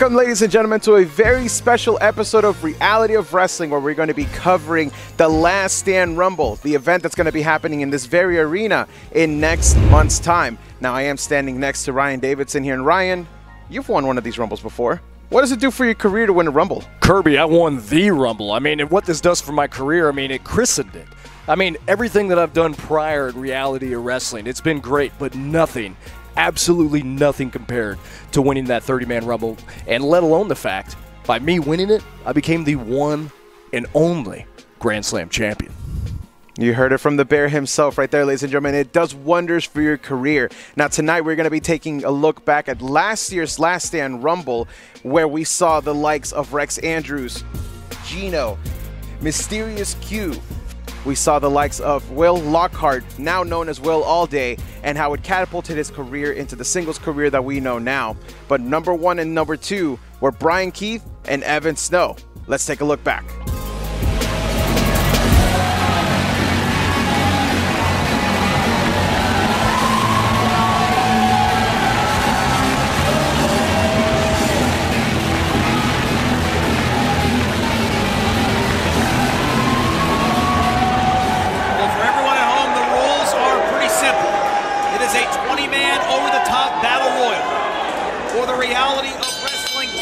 Welcome, ladies and gentlemen, to a very special episode of Reality of Wrestling, where we're going to be covering the Last Stand Rumble, the event that's going to be happening in this very arena in next month's time. Now, I am standing next to Ryan Davidson here. And Ryan, you've won one of these Rumbles before. What does it do for your career to win a Rumble? Kirby, I won the Rumble. I mean, and what this does for my career, I mean, it christened it. I mean, everything that I've done prior in Reality of Wrestling, it's been great, but nothing, absolutely nothing compared to winning that 30-man Rumble, and let alone the fact, by me winning it, I became the one and only Grand Slam champion. You heard it from the Bear himself right there, ladies and gentlemen. It does wonders for your career. Now, tonight we're going to be taking a look back at last year's Last Stand Rumble, where we saw the likes of Rex Andrews, Gino, Mysterious Q. We saw the likes of Will Lockhart, now known as Will Allday, and how it catapulted his career into the singles career that we know now. But number one and number two were Bryan Keith and Evan Snow. Let's take a look back.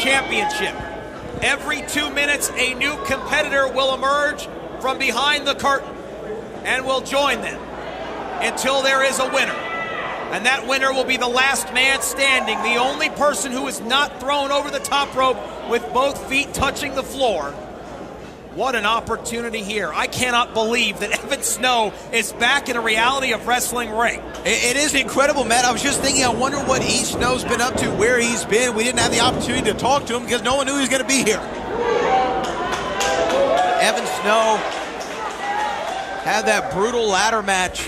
Championship. Every 2 minutes, a new competitor will emerge from behind the curtain and will join them until there is a winner. And that winner will be the last man standing, the only person who is not thrown over the top rope with both feet touching the floor. What an opportunity here. I cannot believe that Evan Snow is back in a Reality of Wrestling ring. It is incredible, Matt. I was just thinking, I wonder what E. Snow's been up to, where he's been. We didn't have the opportunity to talk to him because no one knew he was going to be here. Evan Snow had that brutal ladder match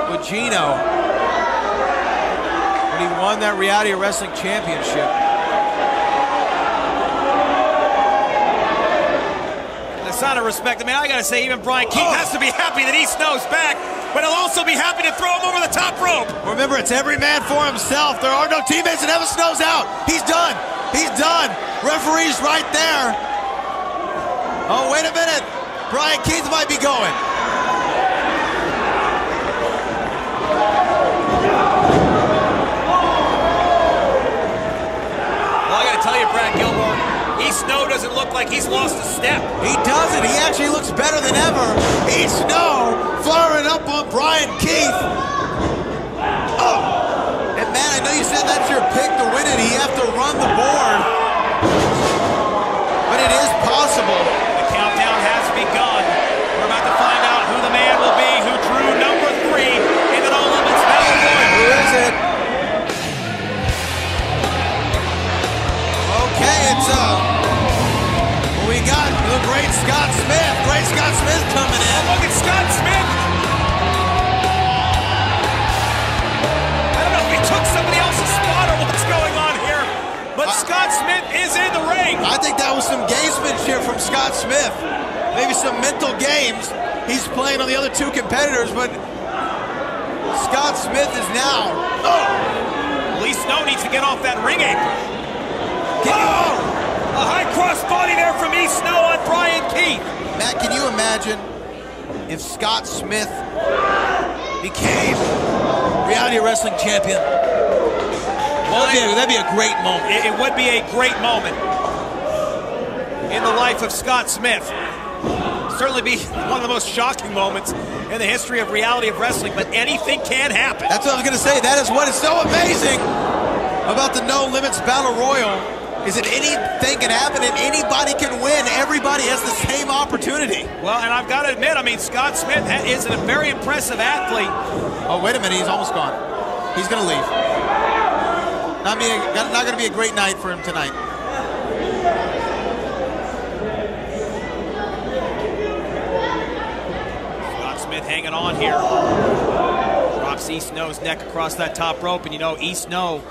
with Gino when he won that Reality of Wrestling Championship. Sign of respect. I mean, I gotta say, even Bryan Keith has to be happy that E. Snow's back, but he'll also be happy to throw him over the top rope. Remember, it's every man for himself. There are no teammates, and Evan Snow's out. He's done. He's done. Referee's right there. Oh, wait a minute. Bryan Keith might be going. Well, I gotta tell you, Brad Gilmore, E. Snow doesn't look like he's lost a step. He doesn't. He actually looks better than ever. E. Snow firing up on Bryan Keith. Oh! And man, I know you said that's your pick to win it. You have to run the board. But it is possible. The countdown has begun. We're about to find out who the man will be who drew number 3 in the No Limits Battle Royal. Who is it? Okay, it's we got the great Scott Smith. Great Scott Smith coming in. Oh, look at Scott Smith. I don't know if he took somebody else's spot or what's going on here, but Scott Smith is in the ring. I think that was some gamesmanship from Scott Smith. Maybe some mental games. He's playing on the other two competitors, but Scott Smith is now. Oh! Lee Snow needs to get off that ring apron. A high cross body there from E. Snow on Bryan Keith. Matt, can you imagine if Scott Smith became Reality of Wrestling champion? Well, that'd be a great moment. It would be a great moment in the life of Scott Smith. Certainly be one of the most shocking moments in the history of Reality of Wrestling, but anything can happen. That's what I was going to say. That is what is so amazing about the No Limits Battle Royal. Is that anything can happen and anybody can win. Everybody has the same opportunity. Well, and I've got to admit, I mean, Scott Smith is a very impressive athlete. Oh, wait a minute. He's almost gone. He's going to leave. Not going to be a great night for him tonight. Scott Smith hanging on here. Drops E. Snow's neck across that top rope, and you know, E. Snow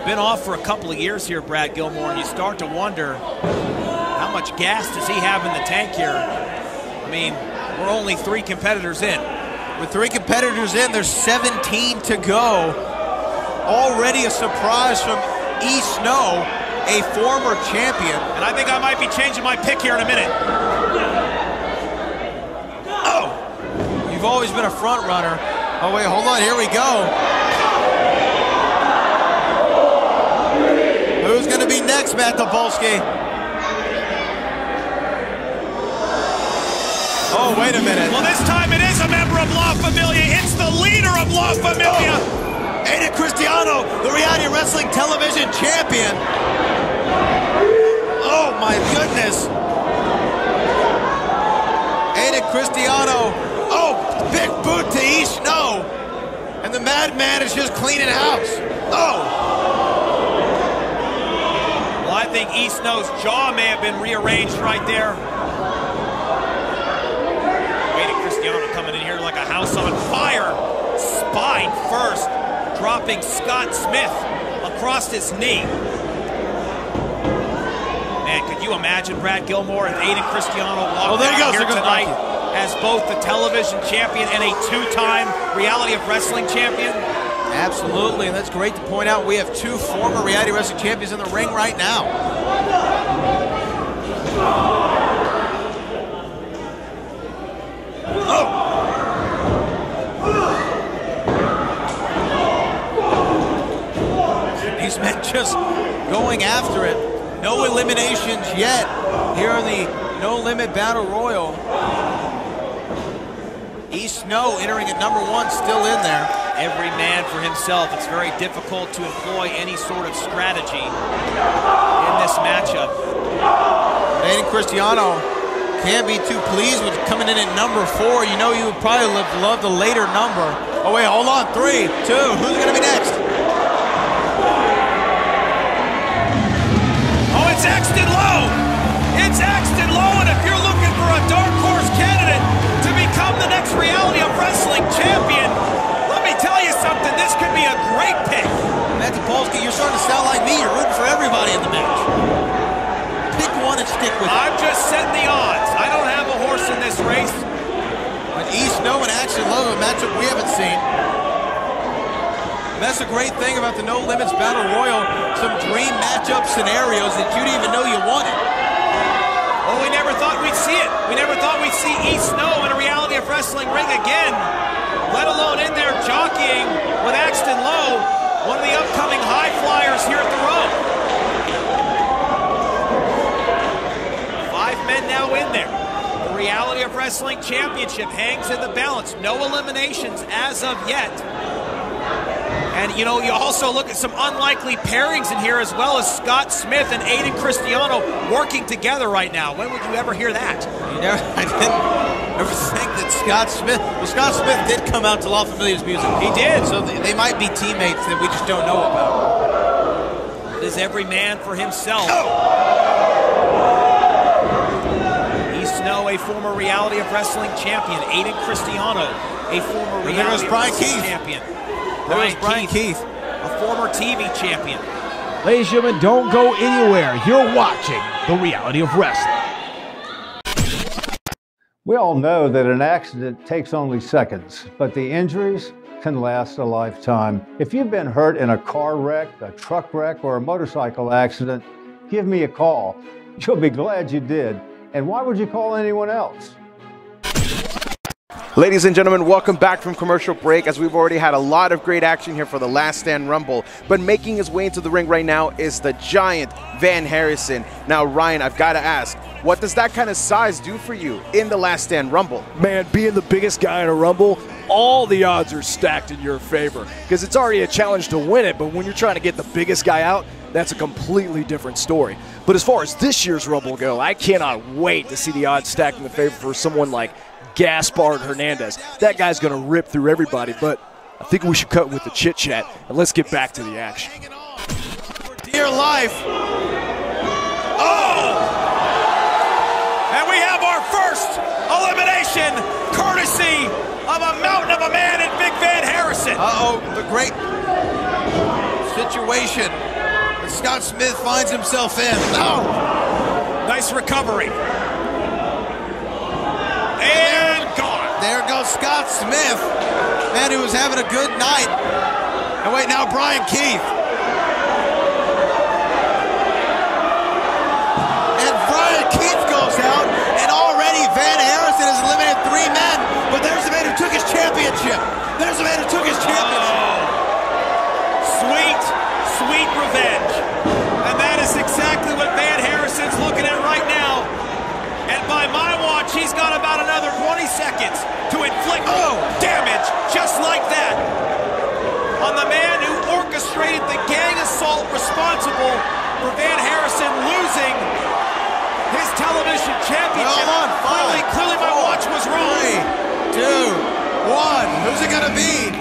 been off for a couple of years here, Brad Gilmore, and you start to wonder how much gas does he have in the tank here. I mean, we're only 3 competitors in. With 3 competitors in, there's 17 to go. Already a surprise from E. Snow, a former champion. And I think I might be changing my pick here in a minute. Oh! You've always been a front runner. Oh, wait, hold on. Here we go. Who's going to be next, Matt Topolsky? Oh, wait a minute. Well, this time it is a member of La Familia. It's the leader of La Familia. Aiden Cristiano, the reality wrestling television champion. Oh, my goodness. Aiden Cristiano. Oh, big boot to E. Snow. And the Madman is just cleaning house. Oh. Well, I think E. Snow's jaw may have been rearranged right there. Aiden Cristiano coming in here like a house on fire. Spine first, dropping Scott Smith across his knee. Man, could you imagine Brad Gilmore and Aiden Cristiano walking out here tonight as both the television champion and a two-time reality of wrestling champion? Absolutely, and that's great to point out. We have two former reality wrestling champions in the ring right now. Oh! These men just going after it. No eliminations yet here in the No Limit Battle Royal. E. Snow entering at number 1, still in there. Every man for himself. It's very difficult to employ any sort of strategy in this matchup. Aiden Cristiano can't be too pleased with coming in at number 4. You know you would probably love the later number. Oh wait, hold on. 3, 2, who's gonna be next? Oh, it's Axton Lowe! It's Axton Lowe, and if you're looking for a dark horse candidate to become the next reality of wrestling champion, let me tell you something, this could be a great pick. Matt Topolsky, you're starting to sound like me. You're rooting for everybody in the match. Pick one and stick with it. I'm just setting the odds. I don't have a horse in this race. But E. Snow and Axton Lowe, a matchup we haven't seen. And that's the great thing about the No Limits Battle Royal. Some dream matchup scenarios that you didn't even know you wanted. Well, we never thought we'd see it. We never thought we'd see E. Snow in a reality of wrestling ring again, let alone in there jockeying with Axton Lowe, one of the upcoming high flyers here at the Rome. 5 men now in there. The Reality of Wrestling Championship hangs in the balance. No eliminations as of yet. And, you know, you also look at some unlikely pairings in here as well, as Scott Smith and Aiden Cristiano working together right now. When would you ever hear that? I didn't ever think that Scott Smith... Well, Scott Smith did come out to La Familia's music. He did. So they might be teammates that we just don't know about. It is every man for himself. E. Snow, a former Reality of Wrestling champion. Aiden Cristiano, a former Reality of Wrestling champion. Brian Keith, a former TV champion. Ladies and gentlemen, don't go anywhere. You're watching The Reality of Wrestling. We all know that an accident takes only seconds, but the injuries can last a lifetime. If you've been hurt in a car wreck, a truck wreck, or a motorcycle accident, give me a call. You'll be glad you did. And why would you call anyone else? Ladies and gentlemen, welcome back from commercial break, as we've already had a lot of great action here for the Last Stand Rumble. But making his way into the ring right now is the giant Van Harrison. Now, Ryan, I've got to ask, what does that kind of size do for you in the Last Stand Rumble? Man, being the biggest guy in a Rumble, all the odds are stacked in your favor, because it's already a challenge to win it, but when you're trying to get the biggest guy out, that's a completely different story. But as far as this year's Rumble go, I cannot wait to see the odds stacked in the favor for someone like Gaspard Hernandez. That guy's going to rip through everybody, but I think we should cut with the chit-chat, and let's get back to the action. For dear life. Oh! And we have our first elimination, courtesy of a mountain of a man in Big Van Harrison. Uh-oh, the great situation that Scott Smith finds himself in. Oh! Nice recovery. And gone. There goes Scott Smith. Man who was having a good night. And wait, now Brian Keith. championship. There's a man who took his championship. Sweet, sweet revenge. And that is exactly what Van Harrison's looking at right now. And by my watch, he's got about another 20 seconds to inflict damage just like that on the man who orchestrated the gang assault responsible for Van Harrison losing his television championship. Hold on, clearly my watch was wrong. 3, 2, 1. Who's it gonna be?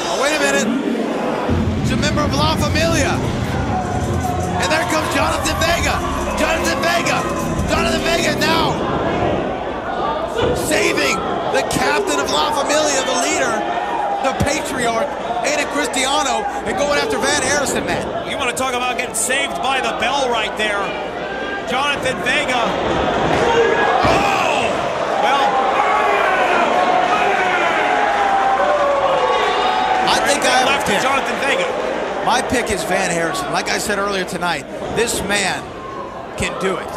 Oh, wait a minute. It's a member of La Familia. And there comes Jonathan Vega. Jonathan Vega now saving the captain of La Familia, the leader, the patriarch, Aiden Cristiano, and going after Van Harrison, man. You want to talk about getting saved by the bell right there. Jonathan Vega. Oh! Well, I think I have left a pick. Jonathan Vega. My pick is Van Harrison. Like I said earlier tonight, this man can do it.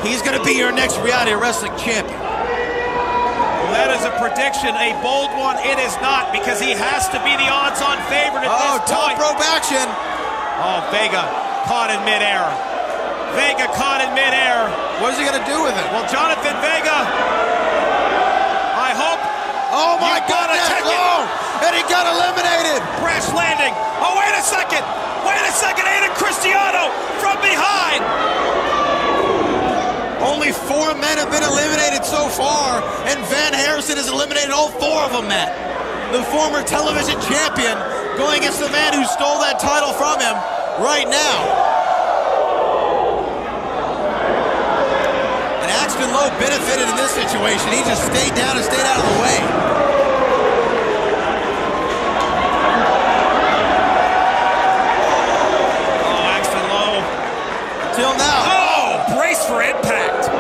He's going to be your next reality wrestling champion. Well, that is a prediction, a bold one. It is not, because he has to be the odds-on favorite at this top point. rope action. Oh, Vega caught in midair. Vega caught in midair. What is he going to do with it? Well, Jonathan Vega, I hope. Oh my goodness! Oh, and he got eliminated. Crash landing. Oh, wait a second. Wait a second. Aiden Cristiano from behind. Only 4 men have been eliminated so far, and Van Harrison has eliminated all 4 of them, Matt. The former television champion going against the man who stole that title from him right now. And Axton Lowe benefited in this situation. He just stayed down and stayed out of the way. Oh, Axton Lowe. Till now. Oh, brace for impact.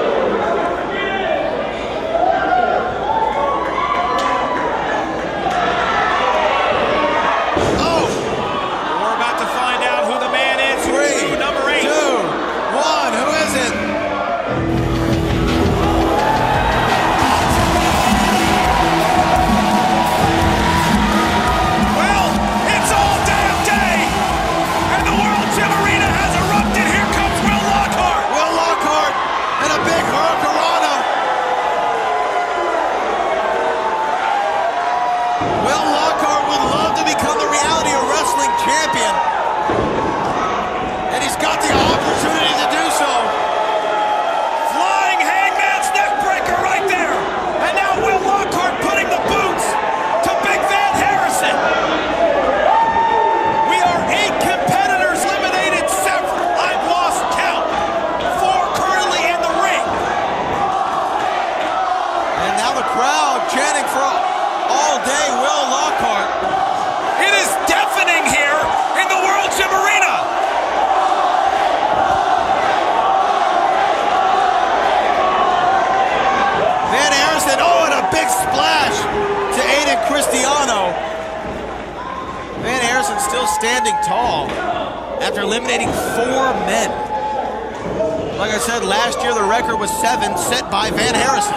Standing tall after eliminating 4 men. Like I said, last year the record was 7, set by Van Harrison.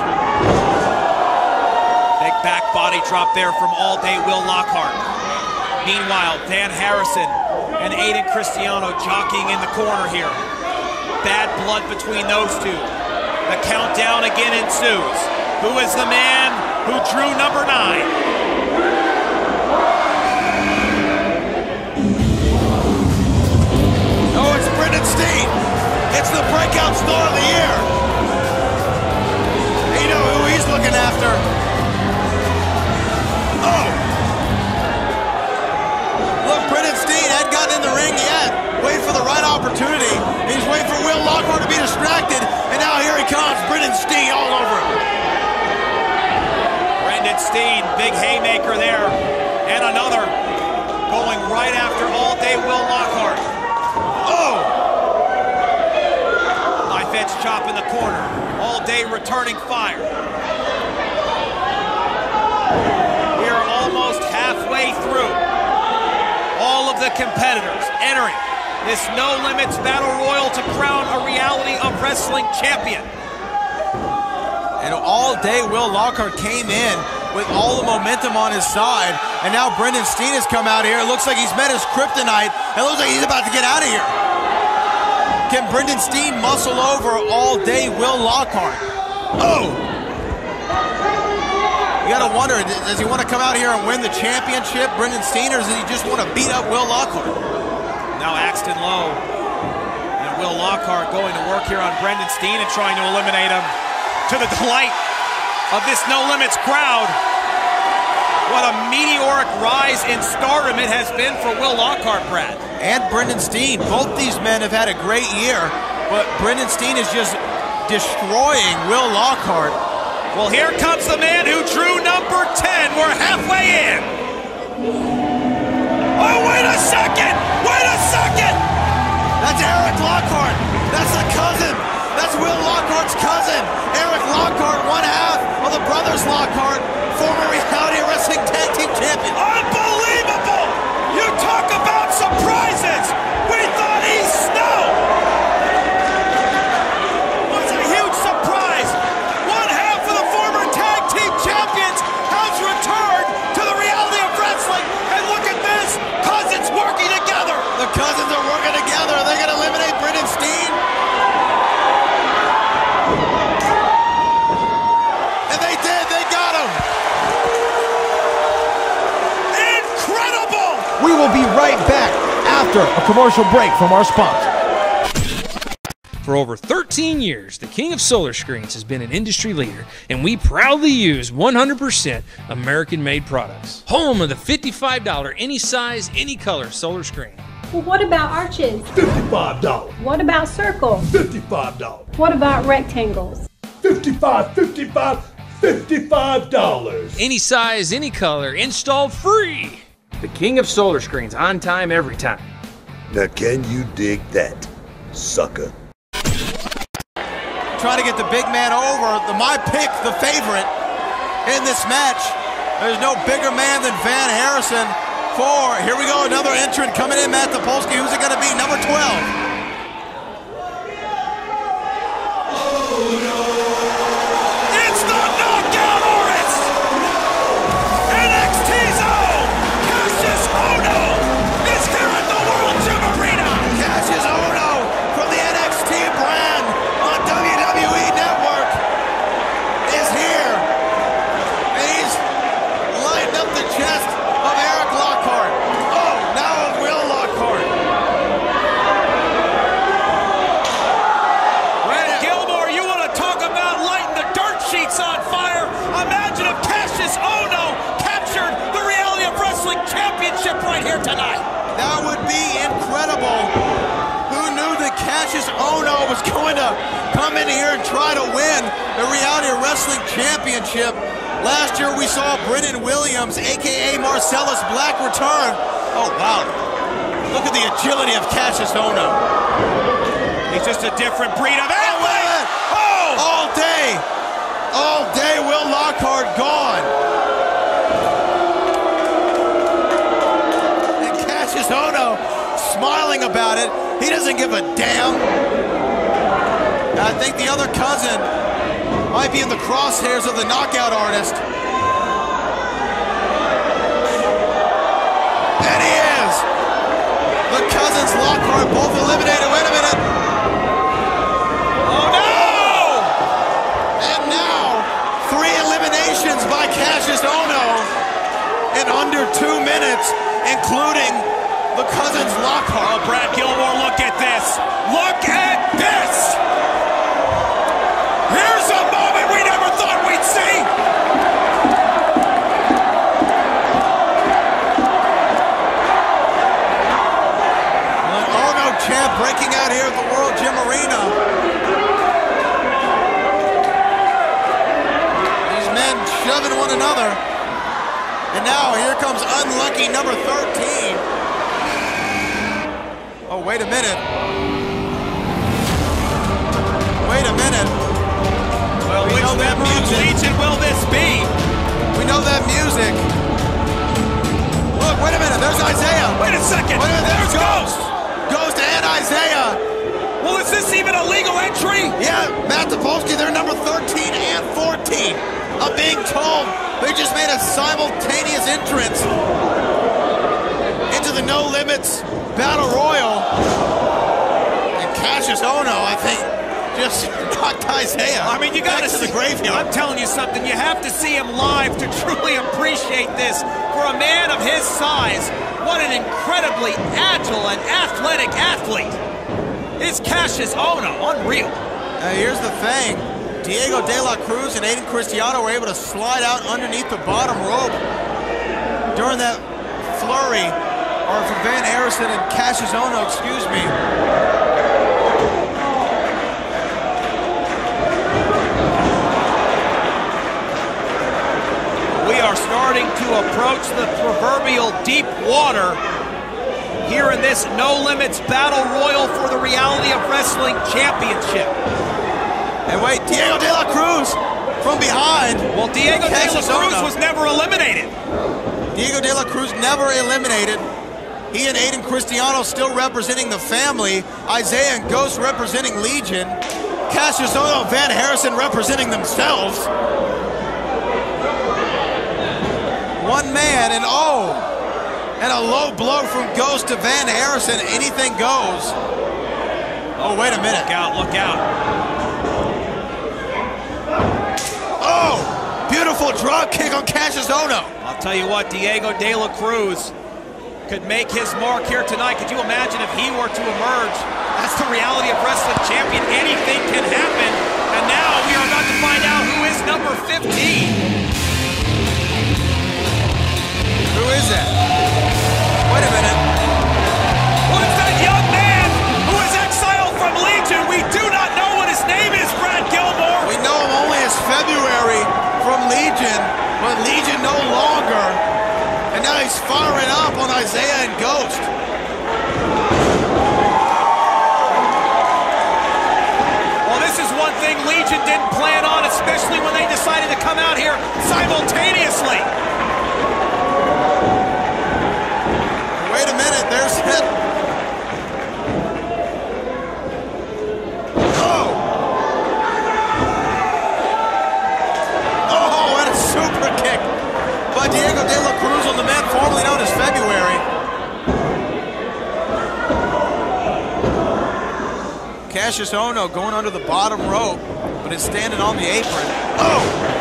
Big back body drop there from All Day Will Lockhart. Meanwhile, Van Harrison and Aiden Cristiano jockeying in the corner here. Bad blood between those two. The countdown again ensues. Who is the man who drew number 9? Oh, it's Brendan Steen. It's the breakout star of the year. And you know who he's looking after. Oh! Look, Brendan Steen hadn't gotten in the ring yet. Waiting for the right opportunity. He's waiting for Will Lockhart to be distracted. And now here he comes, Brendan Steen all over him. Brendan Steen, big haymaker there. And another going right after All Day Will Lockhart. Oh! Knife edge chop in the corner. All Day returning fire. We are almost halfway through. All of the competitors entering this No Limits Battle Royal to crown a Reality of Wrestling champion. And all day, Will Lockhart came in with all the momentum on his side. And now Brendan Steen has come out here. It looks like he's met his kryptonite. It looks like he's about to get out of here. Can Brendan Steen muscle over all day Will Lockhart? Oh! You gotta wonder, does he want to come out here and win the championship, Brendan Steen, or does he just want to beat up Will Lockhart? Now Axton Lowe and Will Lockhart going to work here on Brendan Steen and trying to eliminate him, to the delight of this No Limits crowd. What a meteoric rise in stardom it has been for Will Lockhart, Brad. And Brendan Steen. Both these men have had a great year, but Brendan Steen is just destroying Will Lockhart. Well, here comes the man who drew number 10. We're halfway in. Oh, wait a second! Wait a second! That's Eric Lockhart. That's the cousin. That's Will Lockhart's cousin. Eric Lockhart, one half of the brothers Lockhart, former Reality Wrestling Tag Team Champion. Unbelievable! You talk about surprises! We thought East Snow was a huge surprise. One half of the former Tag Team Champions has returned to the reality of wrestling. And look at this, cousins working together. The cousins are working together. Are they going to eliminate Brendan Steen? And they did. They got him. Incredible! We will be right back after a commercial break from our sponsor. For over 13 years, the King of Solar Screens has been an industry leader, and we proudly use 100% American-made products. Home of the $55 any size, any color solar screen. Well, what about arches? $55. What about circles? $55. What about rectangles? $55. Any size, any color, installed free. The King of Solar Screens, on time, every time. Now can you dig that, sucker? Trying to get the big man over. My pick, the favorite in this match. There's no bigger man than Van Harrison. Here we go, another entrant coming in, Matt Topolsky. Who's it going to be? Number 12. It's the knockout artist! NXT's own Cassius Ohno is here at the World Gym Arena! Cassius Ohno from the NXT brand on WWE Network is here. And he's lined up the chest of Eric Lockhart. Oh, now of Will Lockhart. Brad Gilmore, you want to talk about lighting the dirt sheets on fire? Imagine if Cassius Ohno captured the Reality of Wrestling Championship right here tonight. That would be incredible. Who knew that Cassius Ohno was going to come in here and try to win the Reality of Wrestling Championship? Last year we saw Brennan Williams, a.k.a. Marcellus Black, return. Oh, wow. Look at the agility of Cassius Ohno. He's just a different breed of athlete. All day, Will Lockhart gone. And Cassius Ohno smiling about it. He doesn't give a damn. I think the other cousin might be in the crosshairs of the knockout artist. And he is. The cousins Lockhart both eliminated. Wait a minute. Oh, no! And now, 3 eliminations by Cassius Ohno in under 2 minutes, including the cousins Lockhart. Oh, Brad Gilmore, look at this. Look at this! Here's a moment we never thought we'd see! An Ohno champ breaking out here at the World Gym Arena. These men shoving one another. And now here comes unlucky number 13. Oh, wait a minute. Wait a minute. Well, We which know that member of music. Legion will this be? We know that music. Look, wait a minute. There's Isaiah. Wait a second. Wait a minute. There's There's Ghost. Ghost and Isaiah. Well, is this even an illegal entry? Yeah, Matt Topolsky, they're number 13 and 14. I'm being told they just made a simultaneous entrance into the No Limits Battle Royal. And Cassius Ohno, I think, just knocked Isaiah. I mean, you got to the graveyard. I'm telling you something. You have to see him live to truly appreciate this. For a man of his size, what an incredibly agile and athletic athlete is Cassius Ohno. Unreal. Here's the thing. Diego De La Cruz and Aiden Cristiano were able to slide out underneath the bottom rope during that flurry, or for Van Harrison and Cassius Ohno, excuse me. We are starting to approach the proverbial deep water here in this No Limits Battle Royal for the Reality of Wrestling Championship. And wait, Diego De La Cruz from behind. Well, Diego De La Cruz Ohno was never eliminated. Diego De La Cruz never eliminated. He and Aiden Cristiano still representing the family. Isaiah and Ghost representing Legion. Cassius Ohno and Van Harrison representing themselves. One man, and and a low blow from Ghost to Van Harrison. Anything goes. Oh, wait a minute. Look out, look out. Oh, beautiful drop kick on Cassius Ohno. I'll tell you what, Diego De La Cruz could make his mark here tonight. Could you imagine if he were to emerge as the Reality of Wrestling champion? Anything can happen. And now we are about to find out who is number 15. Who is that? Wait a minute. What is that young man who is exiled from Legion? We do not know what his name is, Brad Gilmore. We know him only as February from Legion, but Legion no longer. And now he's firing up on Isaiah and Ghost. Well, this is one thing Legion didn't plan on, especially when they decided to come out here simultaneously. Wait a minute, there's it. Oh, what a super kick by Diego De La Cruz on the man formerly known as February. Cassius Ohno going under the bottom rope, but is standing on the apron. Oh!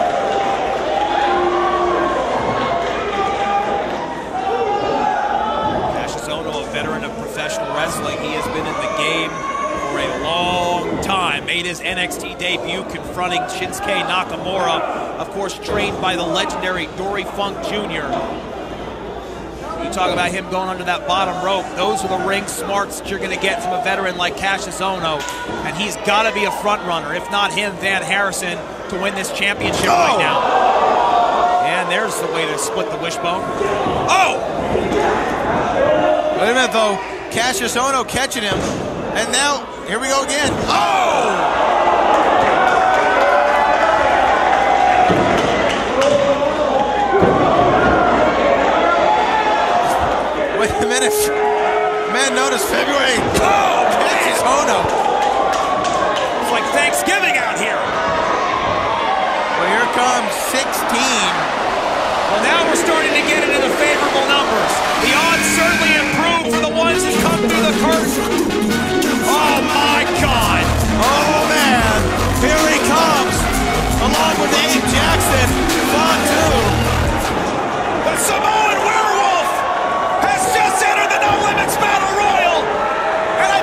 Veteran of professional wrestling. He has been in the game for a long time. Made his NXT debut confronting Shinsuke Nakamura, of course trained by the legendary Dory Funk Jr. You talk about him going under that bottom rope. Those are the ring smarts that you're going to get from a veteran like Cassius Ohno, and he's got to be a front runner, if not him, Van Harrison, to win this championship right now. And there's the way to split the wishbone. Oh! Wait a minute, though. Cassius Ohno catching him. And now, here we go again. Oh! Wait a minute. Man, notice February. Oh, Cassius Ohno. It's like Thanksgiving out here. Well, here comes 16. Well, now we're starting to get into the favorable numbers. The odds certainly improve for the ones that come through the curtain. Oh, my God. Oh, man. Here he comes. Along with Abe Jackson. Fatu. The Samoan Werewolf has just entered the No Limits Battle Royal. And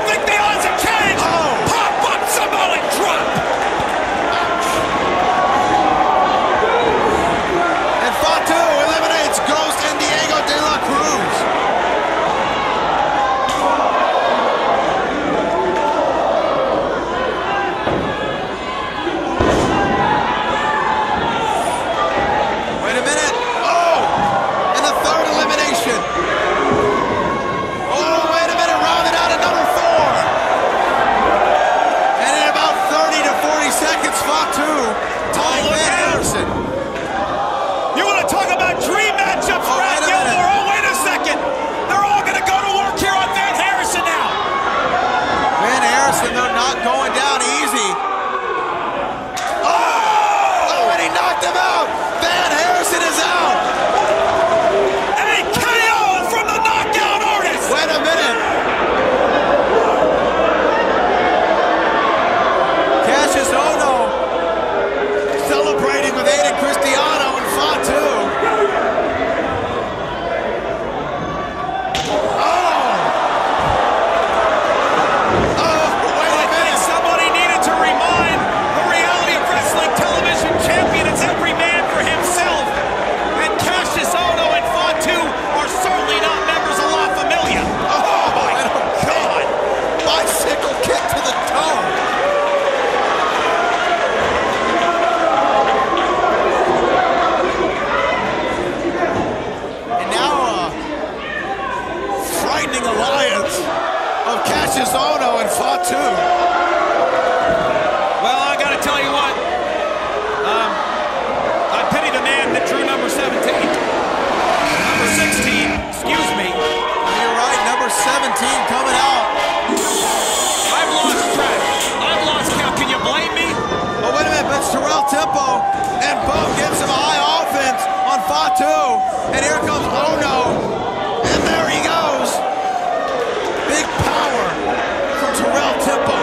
bicycle kick to the toe. And now frightening alliance of Cassius Ohno and Fatu. Well, I got to tell you what. I pity the man that drew number 17. Number 16, excuse me. You're right, number 17 coming out. I've lost track. I've lost count. Can you blame me? Oh, wait a minute, but it's Terrell Tempo, and boom, gets some high offense on Fatu. And here comes Ohno, and there he goes. Big power from Terrell Tempo.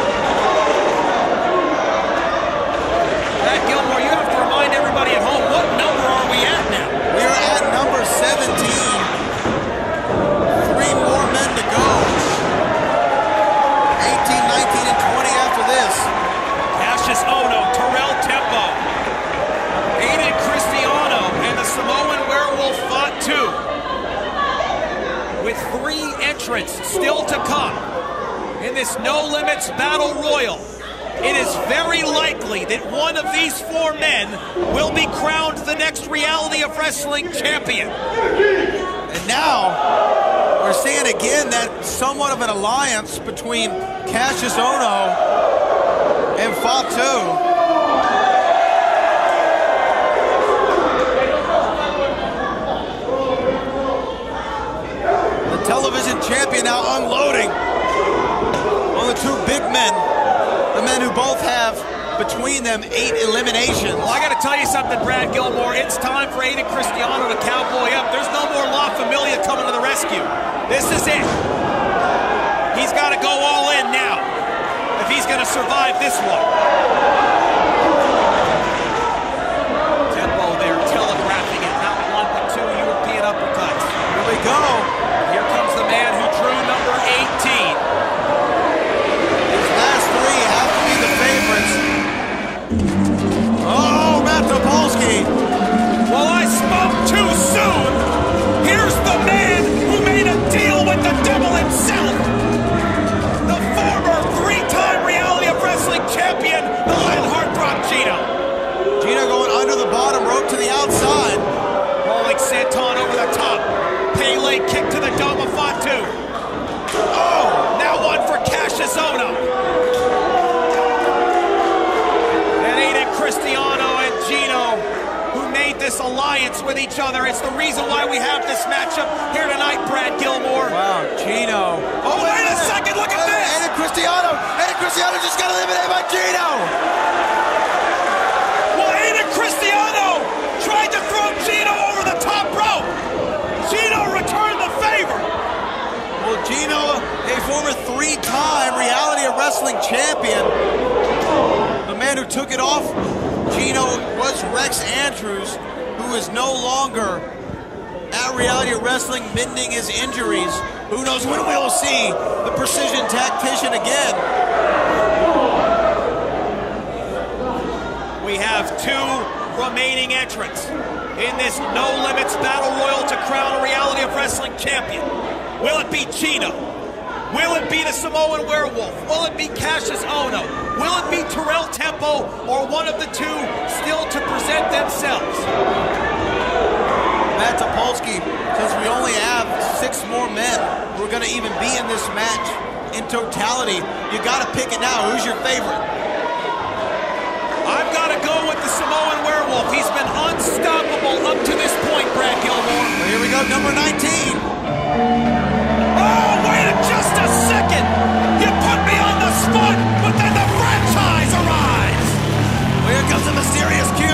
Pat Gilmore, you have to remind everybody at home, what number are we at now? We are at number 17. 3 more men to go. 18, 19, and 20 after this. Cassius Ohno, Terrell Tempo, Aiden Cristiano, and the Samoan Werewolf Fatu. With 3 entrants still to come in this No Limits Battle Royal, it is very likely that one of these 4 men will be crowned the next Reality of Wrestling champion. And now, we're seeing again that somewhat of an alliance between Cassius Ohno and Fatu. The television champion now unloading on the 2 big men. The men who both have between them 8 eliminations. Well, I got to tell you something, Brad Gilmore. It's time for Aiden Cristiano to cowboy up. There's no more La Familia coming to the rescue. This is it. He's got to go all in now if he's going to survive this one. Tempo there telegraphing it. Not 1 but 2 European uppercuts. Here we go. Here comes the man who drew number 18. Oh, Matt Topolsky. Well, I spoke too soon. Here's the man who made a deal with the devil himself. The former 3-time Reality of Wrestling champion, the Lion Heartthrob Gino. Gino going under the bottom rope to the outside. Rolling Santon over the top. Pele kick to the dome of Fatu. Oh, now one for Cassius Ohno. Cristiano and Gino, who made this alliance with each other. It's the reason why we have this matchup here tonight, Brad Gilmore. Wow, Gino. Oh, wait a second, look at this! Aiden Cristiano just got eliminated by Gino. Well, Aiden Cristiano tried to throw Gino over the top rope. Gino returned the favor. Well, Gino, a former 3-time Reality of Wrestling champion, the man who took it off Gino was Rex Andrews, who is no longer at Reality of Wrestling, mending his injuries. Who knows when we will see the Precision Tactician again. We have 2 remaining entrants in this No Limits Battle Royal to crown a Reality of Wrestling champion. Will it be Gino? Will it be the Samoan Werewolf? Will it be Cassius Ohno? Will it be Terrell Tempo, or one of the 2 still to present themselves? Matt Topolsky, since we only have 6 more men who are going to even be in this match in totality, you got to pick it now. Who's your favorite? I've got to go with the Samoan Werewolf. He's been unstoppable up to this point, Brad Gilmore. Well, here we go, number 19. Oh, wait just a second! You put me on the spot, but then the franchise arrives! Well, here comes the mysterious Q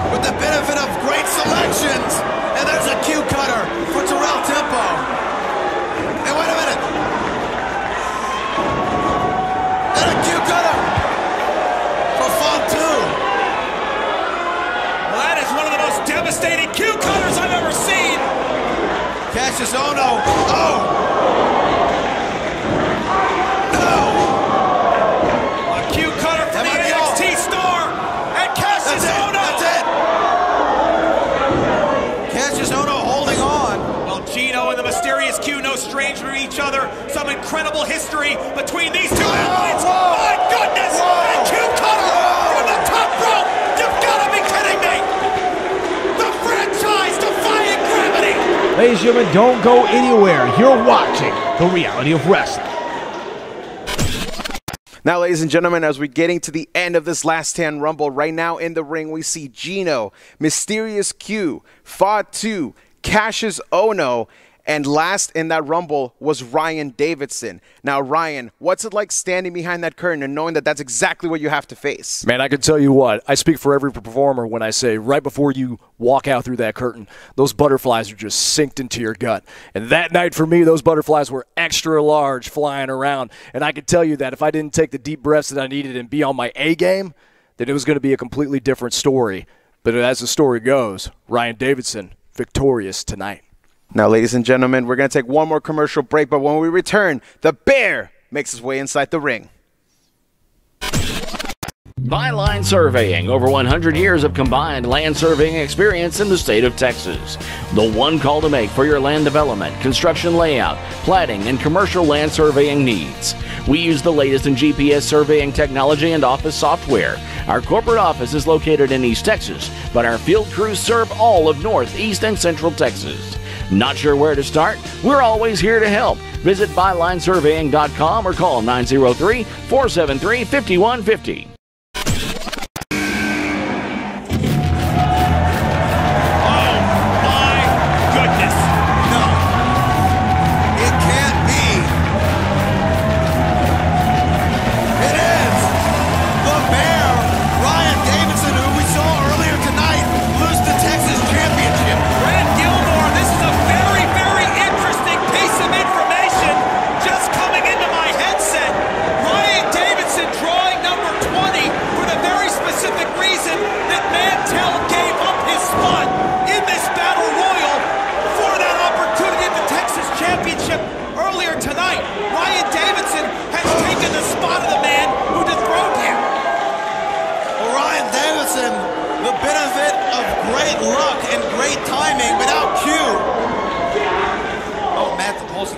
with the benefit of great selections. And there's a Q cutter for Terrell Tempo. And wait a minute. And a Q cutter for Fatu. Well, that is one of the most devastating Q cutters I've ever seen. Cassius Ohno. Oh! Gino and the mysterious Q, no stranger to each other. Some incredible history between these 2 Ladies and gentlemen, don't go anywhere. You're watching The Reality of Wrestling. Now, ladies and gentlemen, as we're getting to the end of this Last Stand Rumble, right now in the ring, we see Gino, Mysterious Q, Fatu, Cassius Ohno, and last in that Rumble was Ryan Davidson. Now, Ryan, what's it like standing behind that curtain and knowing that that's exactly what you have to face? Man, I can tell you what, I speak for every performer when I say right before you walk out through that curtain, those butterflies are just synced into your gut. And that night for me, those butterflies were extra large flying around. And I can tell you that if I didn't take the deep breaths that I needed and be on my A game, then it was going to be a completely different story. But as the story goes, Ryan Davidson victorious tonight. Now, ladies and gentlemen, we're going to take one more commercial break, but when we return, the Bear makes his way inside the ring. Byline Surveying, over 100 years of combined land surveying experience in the state of Texas. The one call to make for your land development, construction layout, platting, and commercial land surveying needs. We use the latest in GPS surveying technology and office software. Our corporate office is located in East Texas, but our field crews serve all of North, East, and Central Texas. Not sure where to start? We're always here to help. Visit bylinesurveying.com or call 903-473-5150.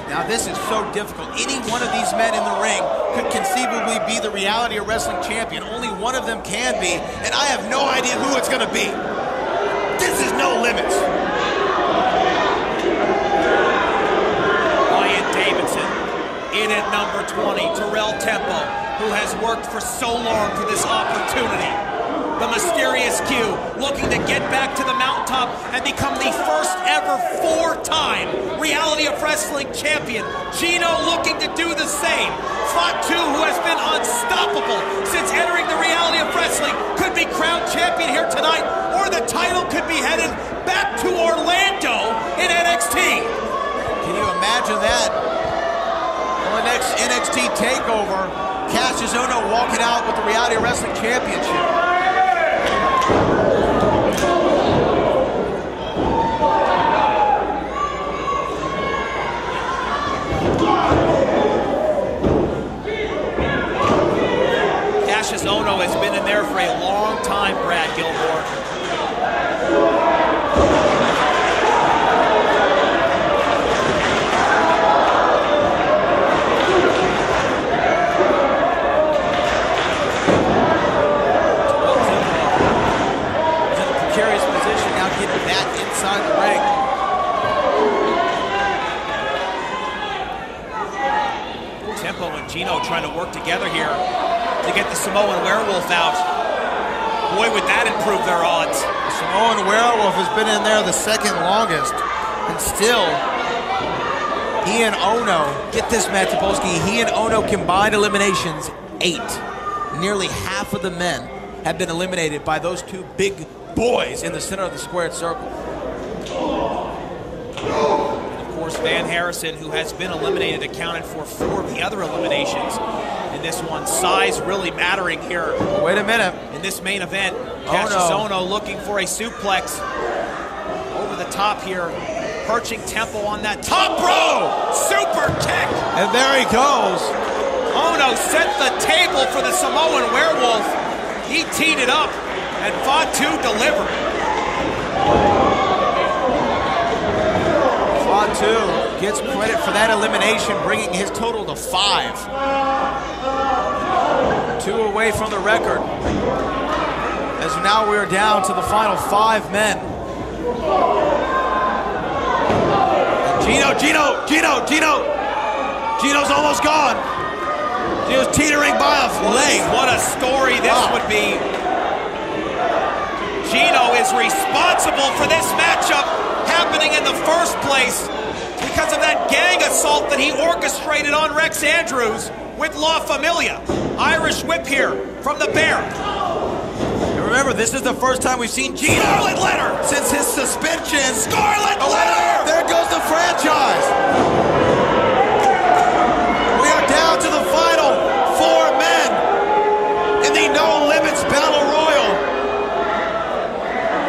Now this is so difficult. Any one of these men in the ring could conceivably be the Reality of Wrestling champion. Only one of them can be, and I have no idea who it's going to be. This is no limits. Ryan Davidson in at number 20. Terrell Tempo, who has worked for so long for this opportunity. The Mysterious Q looking to get back to the mountaintop and become the first ever four-time Reality of Wrestling champion. Gino looking to do the same. Fatu, who has been unstoppable since entering the Reality of Wrestling, could be crowned champion here tonight, or the title could be headed back to Orlando in NXT. Can you imagine that? On the next NXT TakeOver, Cassius Ohno walking out with the Reality of Wrestling championship. Cassius Ohno has been in there for a long time, Brad Gilmore. Inside the ring. Tempo and Gino trying to work together here to get the Samoan Werewolf out. Boy, would that improve their odds. The Samoan Werewolf has been in there the second longest, and still, he and Ohno, get this, Matt Topolsky, he and Ohno combined eliminations 8. Nearly half of the men have been eliminated by those two big boys in the center of the squared circle. Of course, Van Harrison, who has been eliminated, accounted for 4 of the other eliminations in this one. Size really mattering here. Wait a minute. In this main event, Cassius Ohno looking for a suplex over the top here, perching Tempo on that top row. Super kick. And there he goes. Ohno set the table for the Samoan Werewolf. He teed it up, and Fatu delivered. Fatu gets credit for that elimination, bringing his total to 5. 2 away from the record. As now we're down to the final 5 men. Gino's almost gone. Gino's teetering by a leg. What a story this would be. Gino is responsible for this matchup happening in the first place because of that gang assault that he orchestrated on Rex Andrews with La Familia. Irish whip here from the Bear. And remember, this is the first time we've seen Gino Scarlet Letter since his suspension. Scarlet Letter! There goes the franchise. We are down to the final 4 men in the No Limits Battle Royal.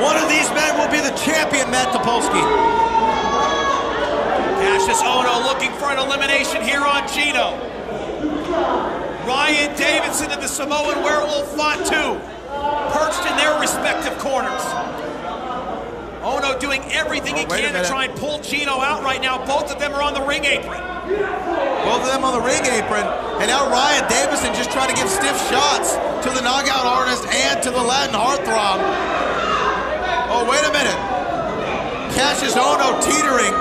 One of these men will be the champion, Matt Topolsky. Cassius Ohno looking for an elimination here on Gino. Ryan Davidson and the Samoan Werewolf Fatu perched in their respective corners. Ohno doing everything he can to try and pull Gino out right now. Both of them are on the ring apron. Both of them on the ring apron. And now Ryan Davison just trying to give stiff shots to the knockout artist and to the Latin heartthrob. Oh, wait a minute. Cassius Ohno teetering.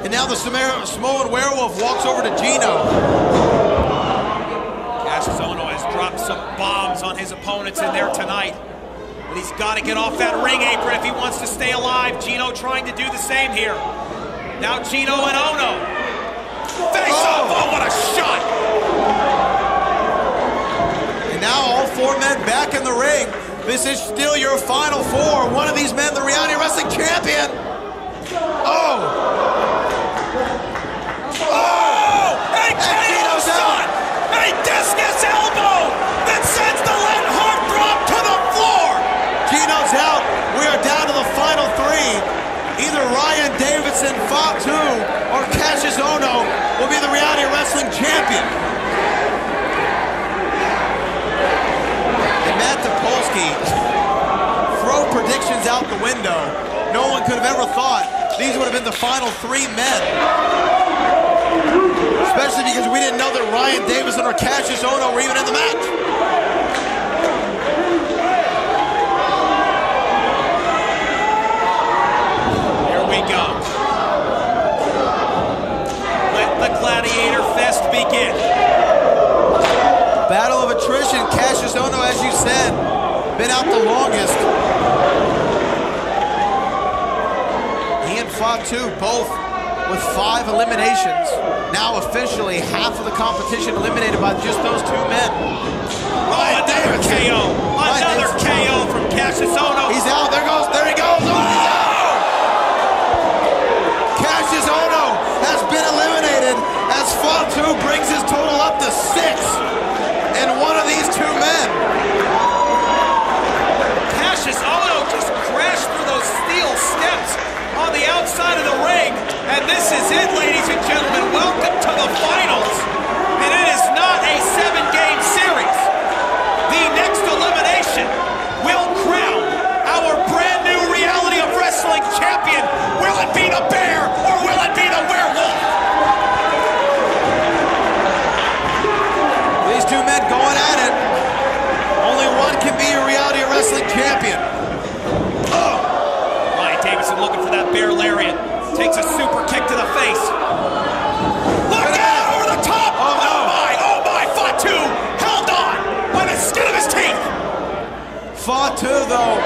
And now the Samoan Werewolf walks over to Gino. Cassius Ohno has dropped some bombs on his opponents in there tonight. But he's got to get off that ring apron if he wants to stay alive. Gino trying to do the same here. Now Gino and Ohno. Face off! Oh, what a shot! And now all 4 men back in the ring. This is still your final 4. One of these men, the Reality Wrestling Champion. Oh! A KO shot! A discus elbow that sends the Latin heartthrob to the floor! Gino's out. We are down to the final 3. Either Ryan Davidson, Fatu, or Cassius Ohno will be the Reality Wrestling Champion. And Matt Topolsky, throw predictions out the window. No one could have ever thought these would have been the final 3 men. Especially because we didn't know that Ryan Davison or Cassius Ohno were even in the match. Here we go. Let the Gladiator Fest begin. Battle of attrition. Cassius Ohno, as you said, been out the longest. He and Fatu both with 5 eliminations. Now officially half of the competition eliminated by just those 2 men. Ryan Davidson. KO. Another KO from Cassius Ohno. He's out. There he goes. Oh! Cassius Ohno has been eliminated as Fatu brings his total up to 6. And one of these 2 men. Cassius Ohno just crashed through those steel steps on the outside of the ring. And this is it, ladies and gentlemen. Welcome to the finals. And it is not a 7-game series. The next elimination will crown our brand new Reality of Wrestling champion. Will it be the Bear or will it be the Werewolf? These 2 men going at it. Only one can be your Reality of Wrestling champion. Oh! Ryan Davison looking for that Bear Lariat. Takes a super kick to the face. Look out! Over the top! Oh my! Fatu held on by the skin of his teeth. Fatu, though,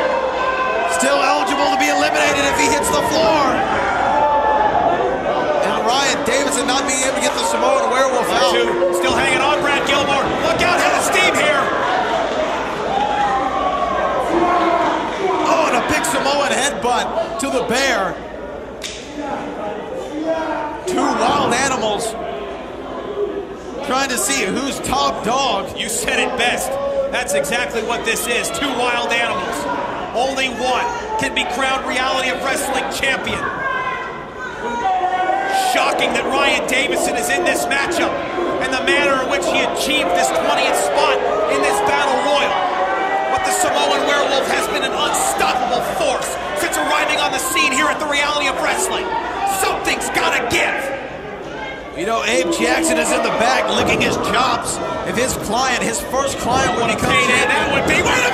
still eligible to be eliminated if he hits the floor. And Ryan Davison not being able to get the Samoan Werewolf out. Fatu still hanging on, Brad Gilmore. Look out, head of steam here. Oh, and a big Samoan headbutt to the Bear. 2 wild animals trying to see who's top dog. You said it best. That's exactly what this is. 2 wild animals. Only one can be crowned Reality of Wrestling champion. Shocking that Ryan Davison is in this matchup and the manner in which he achieved this 20th spot in this Battle Royal. But the Samoan Werewolf has been an unstoppable force since arriving on the scene here at the Reality of Wrestling. Something's gotta give. You know, Abe Jackson is in the back licking his chops. If his client, his first client, would be coming in, that would be. Wait a